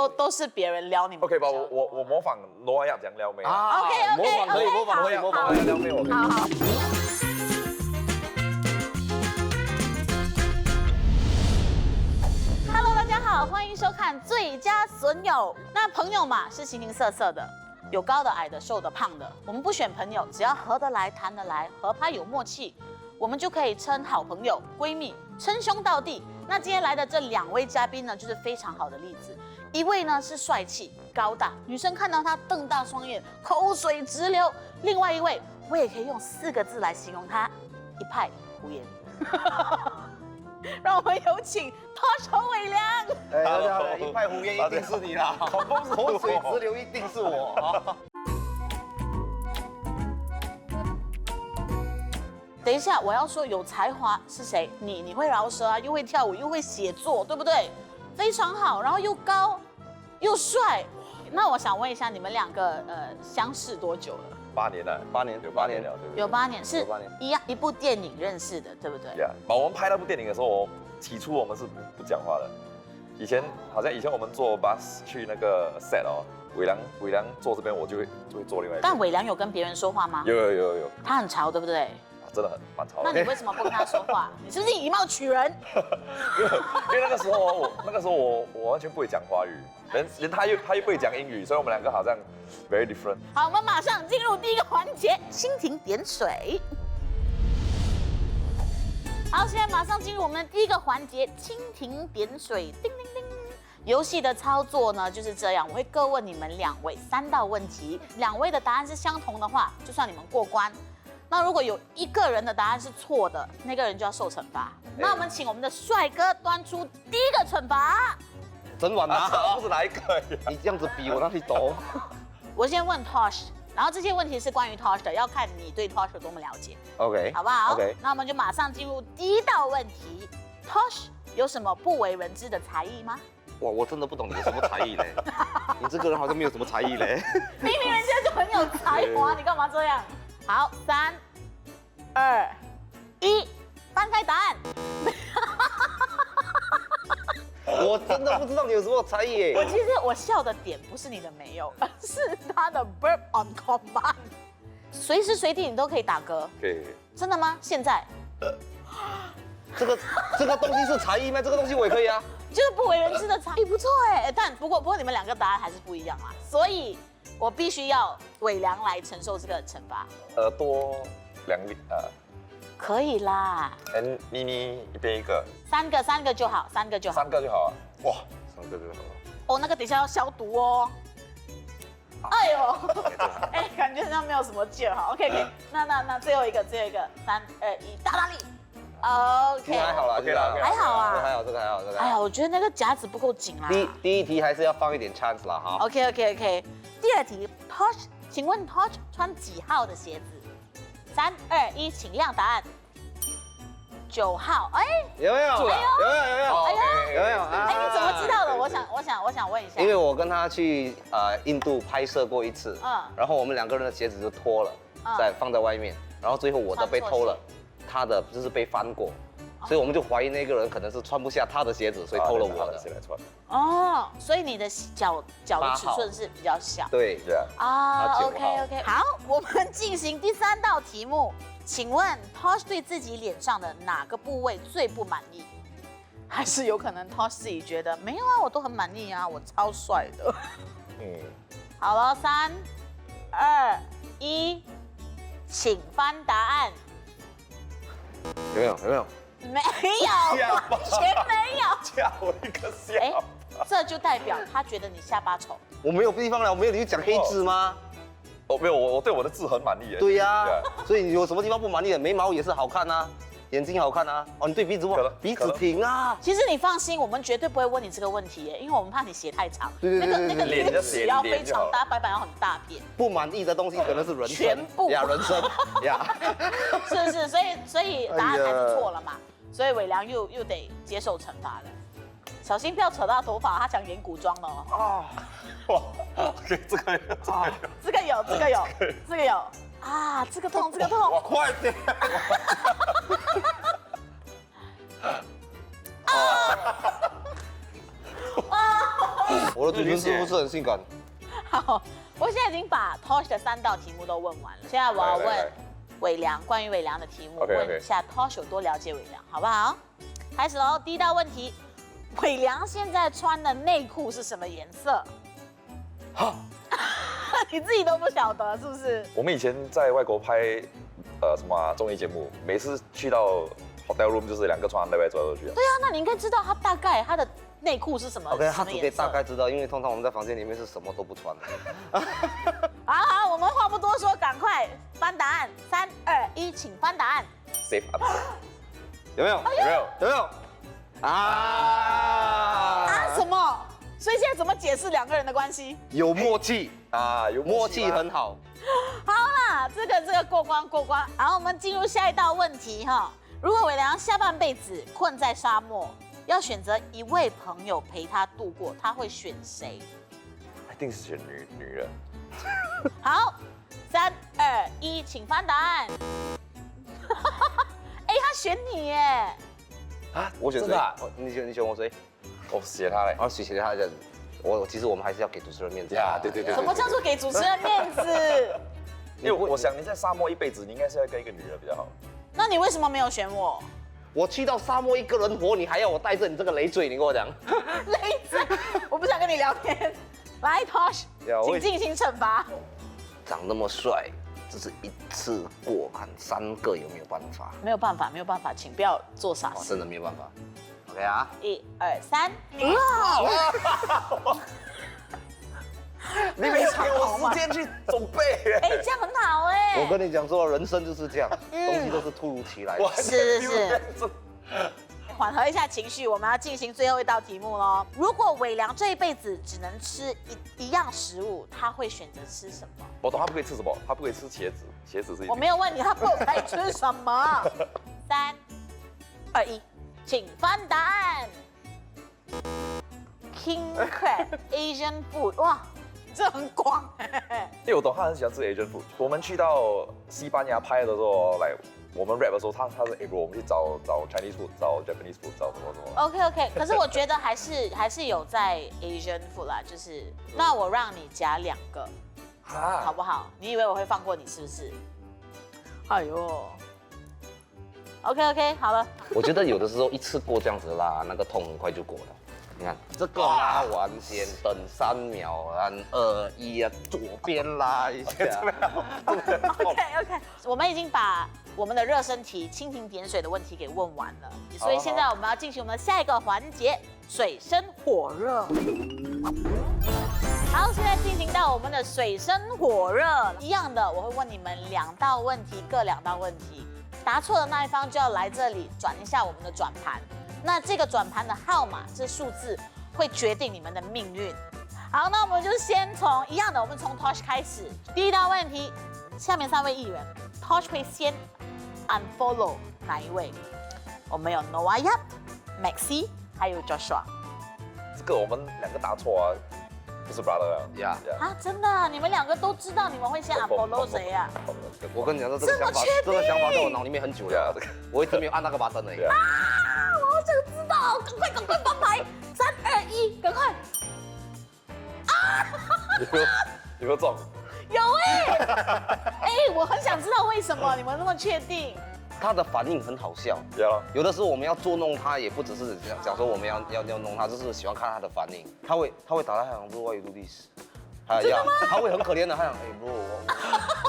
都是别人撩你们。OK 吧，我模仿挪亚讲撩妹。OK， 模仿可以，模仿可以，模仿可以撩妹我可以。好。Hello， 大家好，欢迎收看最佳损友。那朋友嘛是形形色色的，有高的、矮的、瘦的、胖的。我们不选朋友，只要合得来、谈得来、合拍有默契，我们就可以称好朋友、闺蜜，称兄道弟。那今天来的这2位嘉宾呢，就是非常好的例子。一位呢是帅气高大，女生看到他瞪大双眼，口水直流；另外一位，我也可以用4个字来形容他：一派胡言。让我们有请Tosh和伟良。哎，大家好，一派胡言一定是你啦，口水直流一定是我。等一下，我要说有才华是谁？你会饶舌啊，又会跳舞，又会写作，对不对？非常好，然后又高又帅。那我想问一下，你们2个相识多久了？8年了，8年，有8年了，对不对？有8年，是有8年一部电影认识的，对不对？对啊，我们拍那部电影的时候，起初我们是不讲话的。以前我们坐 bus 去那个 set 哦，伟良坐这边，我就会坐另外一边。但伟良有跟别人说话吗？有，他很潮，对不对？真的蛮潮的。那你为什么不跟他说话？你是不是以貌取人？因为那个时候我完全不会讲华语，连他又不会讲英语，所以我们2个好像 very different。好，我们马上进入第一个环节，蜻蜓点水。好，现在马上进入我们的第一个环节，蜻蜓点水，叮叮叮。游戏的操作呢就是这样，我会各问你们2位3道问题，2位的答案是相同的话，就算你们过关。那如果有1个人的答案是错的，那个人就要受惩罚。那我们请我们的帅哥端出第一个惩罚。整碗拿好，不是哪一个？你这样子比我哪里懂？我先问 Tosh， 然后这些问题是关于 Tosh 的，要看你对 Tosh 有多么了解。 OK， 好不好 ？OK， 那我们就马上进入第一道问题。Tosh 有什么不为人知的才艺吗？哇，我真的不懂你有什么才艺嘞。你这个人好像没有什么才艺嘞。明明人家就很有才华，你干嘛这样？好，3、2、1，翻开答案。我真的不知道你有什么才艺耶。其实我笑的点不是你的没有，而是他的 verb on command， 随时随地你都可以打嗝。可以。真的吗？现在？这个东西是才艺吗？这个东西我也可以啊。就是不为人知的才艺，不错哎。但不过你们2个答案还是不一样啊，所以我必须要伟良来承受这个惩罚。耳朵2粒可以啦。妮一边1个3个就好，3个就好。 3个就好啊。哇，3个就好。哦，那个等一下要消毒哦。哎呦，哎，感觉上没有什么劲儿哈。OK， 那最后一个，3、2、1，大力。OK， 还好啦，OK 啦，还好啊，这个还好。哎呀，我觉得那个夹子不够紧啦。第一题还是要放一点 chance 啦哈。OK。第2题 ，Tosh， 请问 Tosh 穿几号的鞋子？3、2、1，请亮答案。9号。哎，有没有？有。哎哎，你怎么知道的？我想问一下。因为我跟他去印度拍摄过一次，然后我们2个人的鞋子就脱了，放在外面，然后最后我的被偷了，他的就是被翻过，所以我们就怀疑那个人可能是穿不下他的鞋子，所以偷了我的。谁来穿？哦，所以你的脚的尺寸是比较小。对啊。9号 OK。好，我们进行第3道题目。请问 Tosh 对自己脸上的哪个部位最不满意？还是有可能 Tosh 自己觉得没有啊，我都很满意啊，我超帅的。好了，3、2、1，请翻答案。有没有？没有，完全没有。吓我一个笑。这就代表他觉得你下巴丑。我没有地方了，我没有你讲黑痣吗？没有，我对我的字很满意耶。对呀，所以你有什么地方不满意的？眉毛也是好看啊，眼睛好看啊。哦，你对鼻子不好，鼻子挺啊。其实你放心，我们绝对不会问你这个问题耶，因为我们怕你血太长。对，那个脸的齿要非常大，白板要很大片。不满意的东西可能是人生，全部呀，人生呀。是，所以答案还是错了嘛，所以伟良又得接受惩罚了。小心不要扯到头发，他想演古装了哦。哇，OK， 这个有啊，这个痛。哇，快点！我的嘴唇是不是很性感？好，我现在已经把 Tosh 的3道题目都问完了，现在我要问伟良关于伟良的题目，问一下 Tosh 有多了解伟良，好不好？开始喽，第一道问题，伟良现在穿的内裤是什么颜色？你自己都不晓得是不是？我们以前在外国拍什么综艺节目，每次去到 hotel room 就是2个穿来走来走去。对啊，那你应该知道他大概他的内裤是什么 OK， 他只可以什么颜色大概知道，因为通常我们在房间里面是什么都不穿的。好，我们话不多说，赶快翻答案，3、2、1，请翻答案。 Safe answer。有没有？有没有？有没有？什么？所以现在怎么解释2个人的关系？有默契啊，有默契很好。好啦，这个过关。好，我们进入下一道问题哈。如果伟良下半辈子困在沙漠，要选择一位朋友陪他度过，他会选谁？一定是选女人。好，3、2、1，请翻答案。哎，他选你耶！啊，我选谁？真的啊你选我谁？我写他嘞。然后写他这样子。其实我们还是要给主持人面子呀，对。什么叫做给主持人面子？因为我想你在沙漠一辈子，你应该是要跟一个女人比较好。那你为什么没有选我？我去到沙漠一个人活，你还要我带着你这个累赘？你跟我讲。累赘，我不想跟你聊天。来 ，Tosh，请进行惩罚。长那么帅，这是一次过，看3个有没有办法？没有办法，请不要做傻事。真的没有办法。OK 啊，1、2、3，你没给我时间去准备。哎，这样很好哎。我跟你讲说，人生就是这样，东西都是突如其来的。是。缓和一下情绪，我们要进行最后一道题目喽。如果伟良这一辈子只能吃一样食物，他会选择吃什么？我懂他不可以吃什么，他不可以吃茄子，茄子是。我没有问你他不可以吃什么。3、2、1，请翻答案。King crab Asian food， 哇，这很广。因为我懂他很喜欢吃 Asian food。我们去到西班牙拍的时候，来我们 rap 的时候，他是bro，我们去找 Chinese food， 找 Japanese food， 找什么。OK， 可是我觉得还是有在 Asian food 啦，就是那我让你夹2个，好不好？你以为我会放过你是不是？哎呦 ，OK， 好了。我觉得有的时候一次过这样子拉，那个痛很快就过了。你看这个拉完先等3秒，3、2、1啊，左边拉一下。OK， 我们已经把我们的热身题、蜻蜓点水的问题给问完了，所以现在我们要进行我们的下一个环节——水深火热。好，现在进行到我们的水深火热，一样的，我会问你们2道问题，各2道问题，答错的那一方就要来这里转一下我们的转盘。那这个转盘的号码，这数字会决定你们的命运。好，那我们就先从一样的，我们从 Tosh 开始。第一道问题，下面3位艺人 ，Tosh 会先 unfollow 哪一位？我们有 Noah Yap、Maxi 还有 Joshua。这个我们2个答错啊，不是 brother 啊。呀，啊，真的啊，你们2个都知道你们会先 unfollow 谁啊？我跟你讲，这个想法在我脑里面很久了，我一直没有按那个button而已。啊，我好想知道，赶快翻牌！3、2、1，赶快！有没有中？有哎，我很想知道为什么你们那么确定。他的反应很好笑，有的时候我们要捉弄他，也不只是讲说我们要弄他，就是喜欢看他的反应。他会打他想说我有录历史，他会很可怜的，他想bro，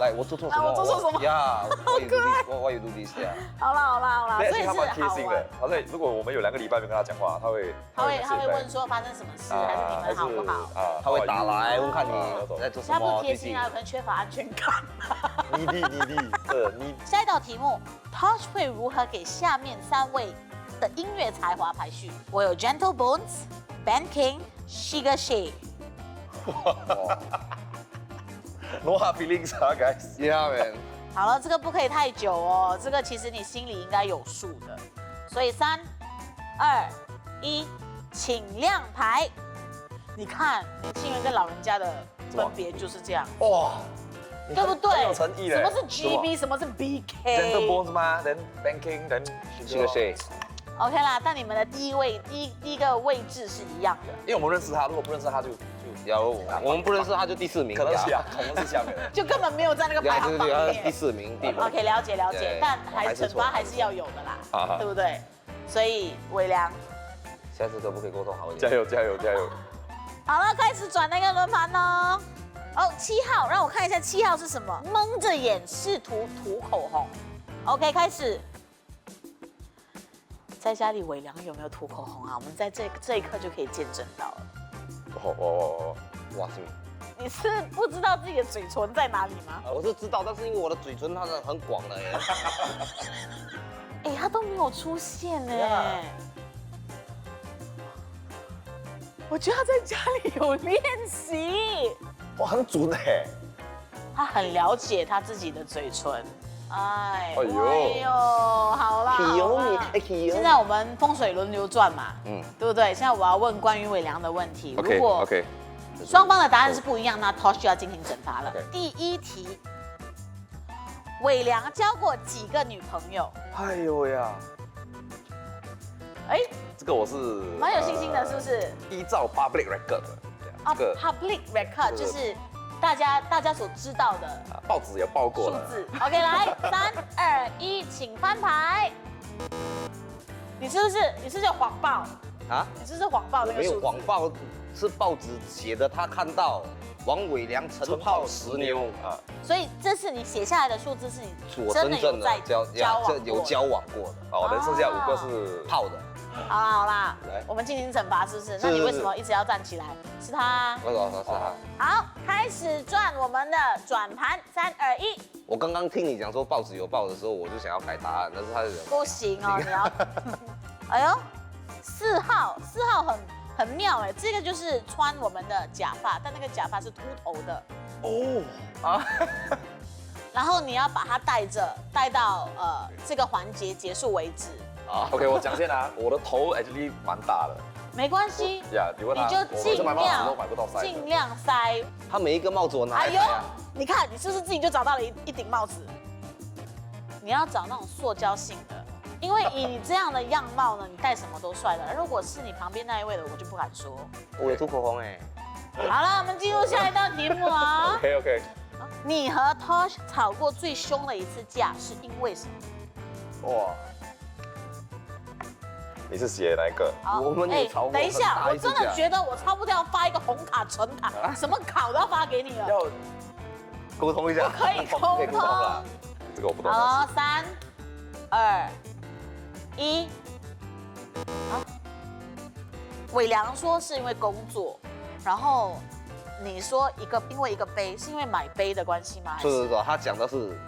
来我做错什么？我做错什么？呀，我有录历史呀。好了，所以是他蛮贴好玩。心的。他在如果我们有2个礼拜没跟他讲话，他会问说发生什么事，还是你们好不好？他会打来问看你在做什么。他不贴心啊，可能缺乏安全感。你。下一道题目 ，Tosh 会如何给下面3位的音乐才华排序？我有 Gentle Bones、Ben King、Sugar Shea。No hard feelings, guys. Yeah, man. 好了，这个不可以太久哦，这个其实你心里应该有数的。所以3、2、1，请亮牌。你看，年轻人跟老人家的分别就是这样。哇，对不对？很有诚意嘞。什么是 GB？ 什么是 BK？ Gentle Bones 吗？ Then Banking， then Sugar Shea。OK 啦，但你们的第一个位置是一样的。因为我们认识他，如果不认识他就我们不认识他就第4名，可能是我们是下面的。就根本没有在那个排行榜里面。第4名，第5。OK， 了解，但惩罚还是要有的啦，对不对？所以伟良，下次可不可以沟通好一点？加油！好了，开始转那个轮盘哦。哦，7号，让我看一下7号是什么？蒙着眼试图涂口红。OK， 开始。在家里伟良有没有涂口红啊？我们在这一刻就可以见证到了。哇塞！你是不知道自己的嘴唇在哪里吗？我是知道，但是因为我的嘴唇它是很广的耶。哎，它都没有出现哎。我觉得他在家里有练习。哇，很准哎。他很了解他自己的嘴唇。哎呦，好啦，现在我们风水轮流转嘛，对不对？现在我要问关于伟良的问题，如果双方的答案是不一样，那 Tosh 就要进行惩罚了。第1题，伟良交过几个女朋友？哎呦呀，哎，这个我是蛮有信心的，是不是？依照 public record 啊，public record 就是。大家所知道的，报纸有报过了。数字 ，OK， 来，3、2、1，请翻牌。你是不是有谎报啊？你是不是谎报那个数字？没有谎报，是报纸写的，他看到王伟良晨泡10妞啊。所以这是你写下来的数字，是你真的有在交往过的。哦，剩下5个是泡的。好啦，我们进行惩罚，是不是？那你为什么一直要站起来？是他。是他。好，开始转我们的转盘，3、2、1。我刚刚听你讲说报纸有报的时候，我就想要改答案，但是他不行哦，你要。哎呦，4号很妙哎，这个就是穿我们的假发，但那个假发是秃头的。哦啊。然后你要把它带到这个环节结束为止。OK， 我讲先啊，我的头 actually 蛮大的，没关系，你就尽量塞。他每一个帽子我拿来。哎呦，你看你是不是自己就找到了一顶帽子？你要找那种塑胶性的，因为以你这样的样貌呢，你戴什么都帅的。如果是你旁边那一位的，我就不敢说。我有涂口红哎。好了，我们进入下一道题目啊。OK。你和 Tosh 吵过最凶的一次架是因为什么？哇。你是写哪一个？我们也吵过。等一下，我真的觉得我超不掉发一个红卡、纯卡，什么卡都要发给你了。要沟通一下。可以沟通。这个我不懂。好，3、2、1。好。伟良说是因为工作，然后你说因为一个杯，是因为买杯的关系吗？是，他讲的是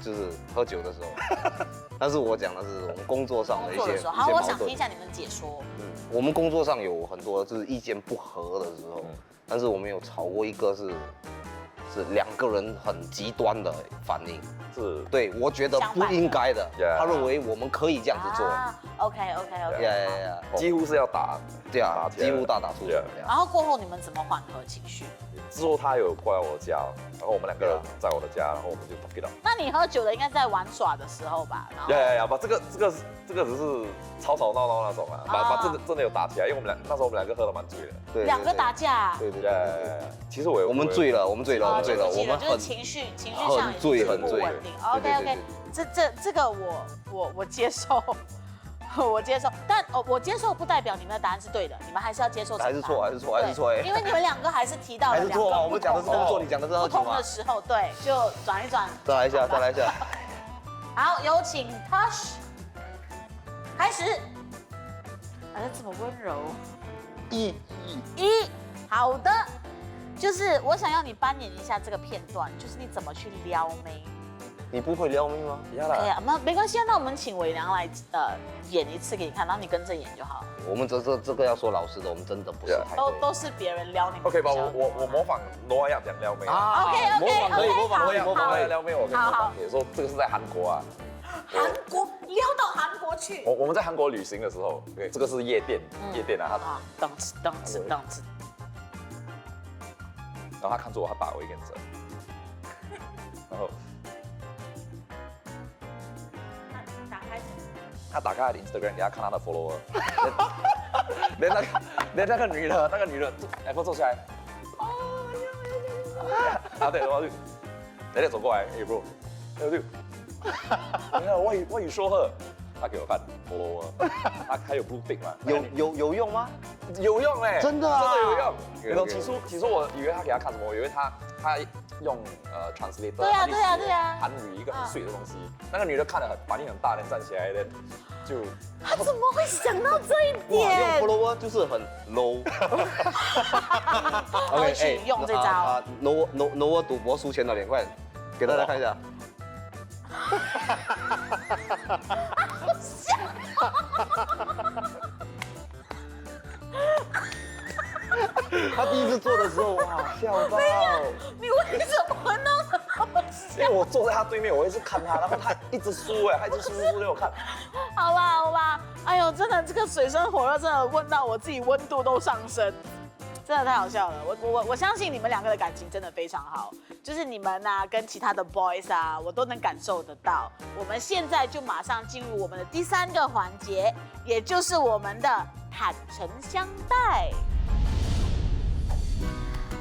就是喝酒的时候。但是我讲的是我们工作上的一些好，我想听一下你们解说。我们工作上有很多就是意见不合的时候，但是我们有吵过一个是2个人很极端的反应，是对我觉得不应该的，他认为我们可以这样子做。OK， 几乎是要打，对啊，几乎大打出手。然后过后你们怎么缓和情绪？之后他有过来我家，然后我们2个人在我的家，然后我们就 talk it out。那你喝酒的应该在玩耍的时候吧？不，这个只是吵吵闹闹那种啊，真的有打起来，因为那时候我们2个喝得蛮醉的。对，2个打架。对。其实我们醉了，我们就是情绪上很醉。OK， 这个我接受。我接受，但我接受不代表你们的答案是对的，你们还是要接受。还是错，因为你们2个还是提到了2个我们讲的是工作，你讲的是不同的时候，对，就转一转。再来一下。好，有请 Tosh 开始。这么温柔。1，好的，就是我想要你扮演一下这个片段，就是你怎么去撩妹。你不会撩妹吗？可以啊，没关系，那我们请伟良来演一次给你看，然后你跟着演就好。我们这个要说老实的，我们真的不是都是别人撩你们。OK 吧，我模仿诺亚讲撩妹啊。OK， 模仿撩妹，我可以模仿。也说这个是在韩国啊。韩国撩到韩国去？我们在韩国旅行的时候，对，这个是夜店啊。当次。然后他看着我，他打我一个眼神，然后。他打开他的 Instagram， 给他看他的 follower， 连那个女的 Apple 坐下来，啊对，然后就人家走过来，哎 bro， 然后就，你看 what you show her， 他给我看 follower， 他还有 blue tick 嘛，有用吗？有用哎，真的啊，真的有用。有用起初我以为他给他看什么，我以为他用translator， 对啊，韩语一个很水的东西。那个女的看得很反应很大，站起来的就他怎么会想到这一哇，点？用 follower 就是很 low。他会去用这招。Noah 赌博输钱的脸，快点给大家看一下。他第一次做的时候，哇，笑到！你为什么弄得那么因为我坐在他对面，我一直看他，然后他一直输哎，他一直输给我看。好吧，哎呦，真的这个水深火热，真的问到我自己温度都上升，真的太好笑了。我相信你们两个的感情真的非常好，就是你们啊跟其他的 boys 啊，我都能感受得到。我们现在就马上进入我们的第3个环节，也就是我们的坦诚相待。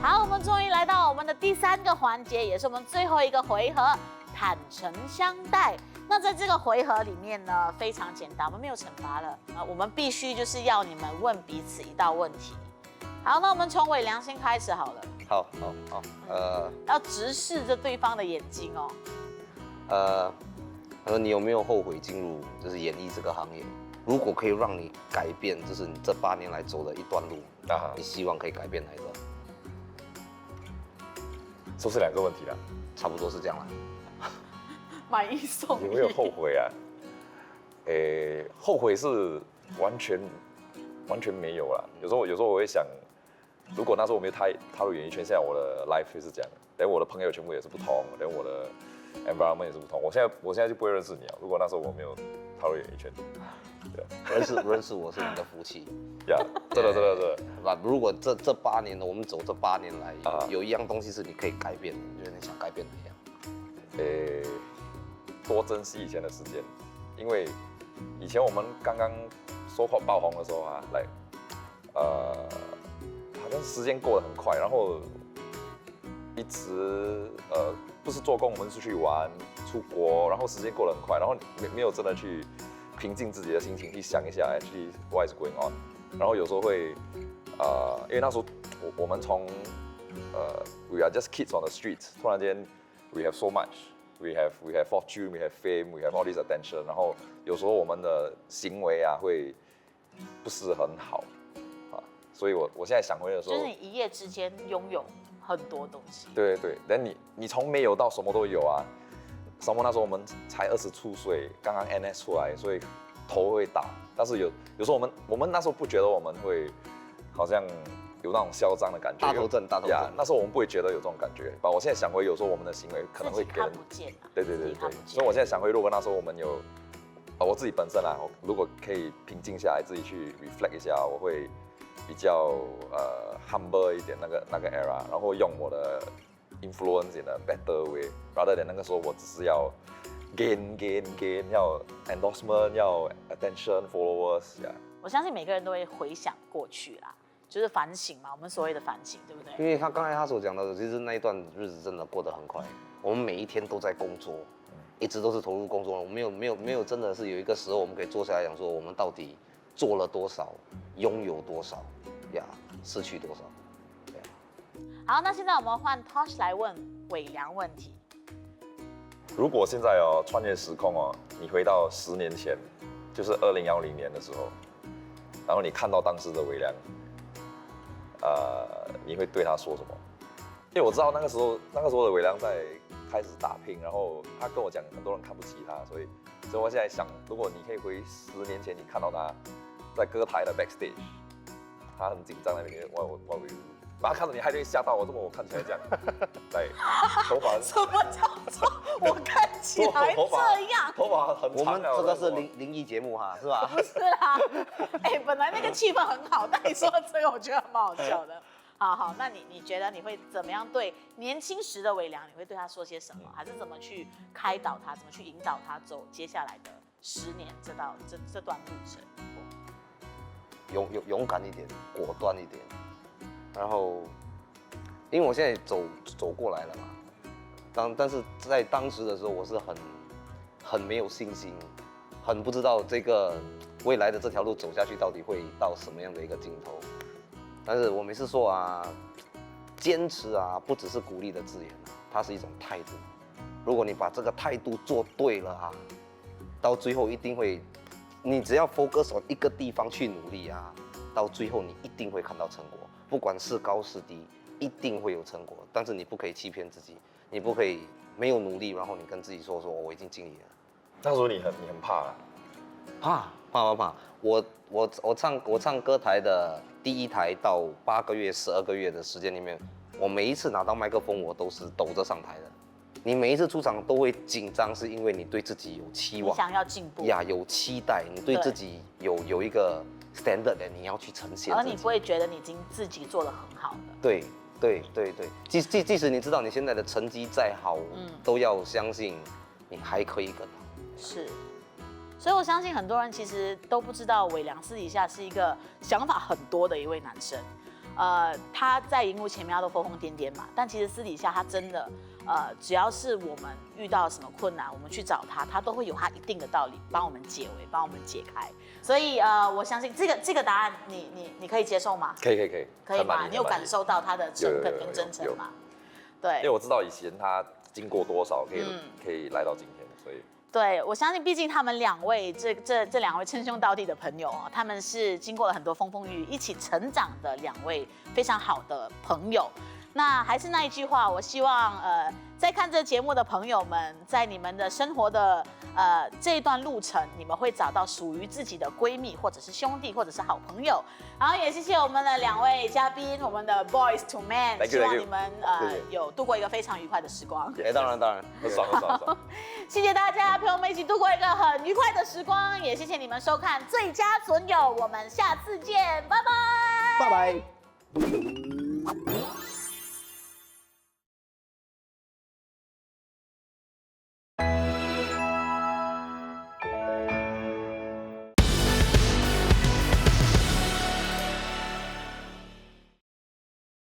好，我们终于来到我们的第3个环节，也是我们最后一个回合——坦诚相待。那在这个回合里面呢，非常简单，我们没有惩罚了啊，我们必须就是要你们问彼此一道问题。好，那我们从伟良先开始好了。好，要直视着对方的眼睛哦。他说你有没有后悔进入就是演艺这个行业？如果可以让你改变，就是你这8年来走的一段路，你希望可以改变哪一段？是不是2个问题啦？差不多是这样啦。买一送一。有没有后悔啊？后悔是完全没有啦。有时候我会想，如果那时候我没有踏入演艺圈，现在我的 life 会是这样的，连我的朋友全部也是不同，连我的 environment 也是不同。我现在就不会认识你了。如果那时候我没有踏入演艺圈，对，认识我是你的福气。呀，真的。如果这8年呢，我们走这8年来，有一样东西是你可以改变的，你觉得你想改变哪样？多珍惜以前的时间，因为以前我们刚刚爆红的时候啊，好像时间过得很快，然后一直不是做工，我们是去玩、出国，然后时间过得很快，然后没有真的去平静自己的心情，去想一下 actually what is going on， 然后有时候会因为那时候我们从we are just kids on the streets， 突然间 we have so much。We have fortune, we have fame, we have all this attention。然后有时候我们的行为啊会不是很好啊，所以我现在想回的时候，就是你一夜之间拥有很多东西。对，但你从没有到什么都有啊。什么那时候我们才20出岁，刚刚 NS 出来，所以头会大。但是有时候我们那时候不觉得我们会好像有那种嚣张的感觉，大头症。那时候我们不会觉得有这种感觉，我现在想回，有时候我们的行为可能会给人看不见啊。对。所以我现在想回，如果那时候我们有，我自己本身啊，如果可以平静下来，自己去 reflect 一下，我会比较humble 一点那个 era， 然后用我的 influence in a better way，rather than 那个时候我只是要 gain， 要 endorsement， 要 attention followers 呀。我相信每个人都会回想过去啦。就是反省嘛，我们所谓的反省，对不对？因为他刚才他所讲到的，其实那一段日子真的过得很快，我们每一天都在工作，一直都是投入工作，我们没有真的是有一个时候我们可以坐下来讲说，我们到底做了多少，拥有多少呀，失去多少。好，那现在我们换 Tosh 来问伟良问题。如果现在穿越时空你回到10年前，就是2010年的时候，然后你看到当时的伟良。你会对他说什么？因为我知道那个时候的伟良在开始打拼，然后他跟我讲，很多人看不起他，所以我现在想，如果你可以回10年前，你看到他在歌台的 backstage， 他很紧张那边，我把他看着你，还会吓到我，怎么我看起来这样？对，头发什么叫做我看起来这样？头发很长。我们这个是灵异节目哈，是吧？不是啦，本来那个气氛很好，但你说的这个，我觉得蛮好笑的。好，那你觉得你会怎么样对年轻时的伟良？你会对他说些什么？还是怎么去开导他？怎么去引导他走接下来的10年这段路程？勇敢一点，果断一点。然后，因为我现在走过来了嘛，但是在当时的时候，我是很没有信心，很不知道这个未来的这条路走下去到底会到什么样的一个尽头。但是我每次说啊，坚持啊，不只是鼓励的字眼啊，它是一种态度。如果你把这个态度做对了啊，到最后一定会。你只要 focus on 一个地方去努力啊，到最后你一定会看到成果，不管是高是低，一定会有成果。但是你不可以欺骗自己，你不可以没有努力，然后你跟自己说我已经尽力了。那时候你很怕怕。我唱歌台的第1台到8个月、12个月的时间里面，我每一次拿到麦克风，我都是抖着上台的。你每一次出场都会紧张，是因为你对自己有期望，你想要进步呀，有期待，你对自己有一个 standard 的，你要去呈现。而你不会觉得你已经自己做得很好了。对，即使你知道你现在的成绩再好，都要相信你还可以更好。是，所以我相信很多人其实都不知道伟良私底下是一个想法很多的一位男生。他在荧幕前面他都疯疯癫癫嘛，但其实私底下他真的，只要是我们遇到什么困难，我们去找他，他都会有他一定的道理帮我们解围，帮我们解开。所以我相信这个答案你可以接受吗？可以吗？你有感受到他的诚恳跟真诚吗？对，因为我知道以前他经过多少，可以来到今天，所以。对，我相信，毕竟他们2位这2位称兄道弟的朋友哦，他们是经过了很多风风雨雨一起成长的2位非常好的朋友。那还是那一句话，我希望在看这节目的朋友们，在你们的生活的这一段路程，你们会找到属于自己的闺蜜，或者是兄弟，或者是好朋友。然后也谢谢我们的2位嘉宾，我们的 Boys to Man， 希望你们有度过一个非常愉快的时光。当然，很爽。谢谢大家陪我们一起度过一个很愉快的时光，也谢谢你们收看《最佳损友》，我们下次见，拜拜。拜拜。